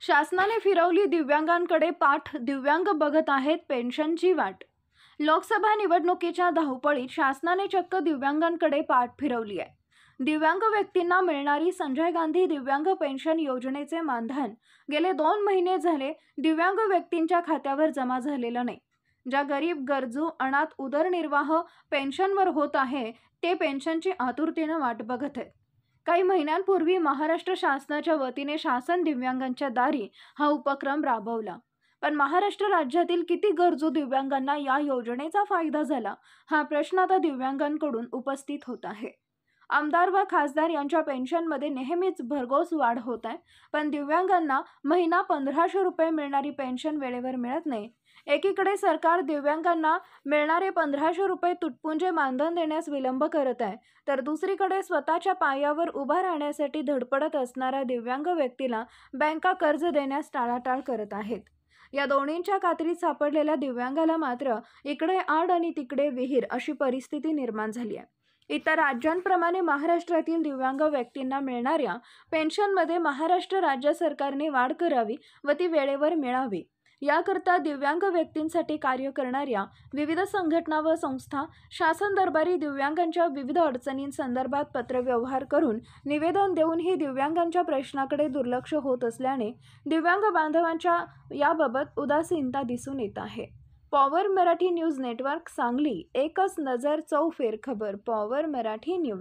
शासनाने फिरवली दिव्यांगांकडे पाठ, दिव्यांग बघत आहेत पेन्शनची वाट। लोकसभा निवडणुकीच्या धावपळीत शासनाने चक्क दिव्यांगांकडे पाठ फिरवली आहे। दिव्यांग व्यक्तींना मिळणारी संजय गांधी दिव्यांग पेन्शन योजनेचे मानधन गेले 2 महिने झाले दिव्यांग व्यक्तींच्या खात्यावर जमा झालेलं नाही। ज्या गरीब, गरजू, अनाथ, उदरनिर्वाह पेन्शनवर होत आहे ते पेन्शनची आतुरतेने वाट बघत आहेत। काही महिन्यांपूर्वी महाराष्ट्र शासनाच्या वतीने शासन दिव्यांगांच्या दारी हा उपक्रम राबवला। पण महाराष्ट्र राज्यातील किती गरजू दिव्यांगांना या योजनेचा फायदा झाला हा प्रश्न आता दिव्यांगांकडून उपस्थित होत आहे। आमदार व खासदार यांच्या पेन्शनमध्ये नेहमीच भरघोस वाढ होत आहे, पण दिव्यांगांना महिना 1500 रुपये मिळणारी पेन्शन वेळेवर मिळत नाही। एकीकडे सरकार दिव्यांगांना मिळणारे 1500 रुपये तुटपुंजे मानधन देण्यास विलंब करत आहे, तर दुसरीकडे स्वतःच्या पायावर उभा राहण्यासाठी धडपडत असणाऱ्या दिव्यांग व्यक्तीला बँका कर्ज देण्यास टाळाटाळ करत आहेत। या दोन्हींच्या कात्रीत सापडलेल्या दिव्यांगाला मात्र इकडे आड आणि तिकडे विहीर अशी परिस्थिती निर्माण झाली आहे। इतर राज्यांप्रमाणे महाराष्ट्रातील दिव्यांग व्यक्तींना मिळणाऱ्या पेन्शनमध्ये महाराष्ट्र राज्य सरकारने वाढ करावी व ती वेळेवर मिळावी याकरता दिव्यांग व्यक्तींसाठी कार्य करणाऱ्या विविध संघटना व संस्था शासन दरबारी दिव्यांगांच्या विविध अडचणींसंदर्भात पत्रव्यवहार करून निवेदन देऊनही दिव्यांगांच्या प्रश्नाकडे दुर्लक्ष होत असल्याने दिव्यांग बांधवांच्या याबाबत उदासीनता दिसून येत आहे। Power Marathi news network Sangli, एकच नजर चौफेर खबर। Power Marathi news.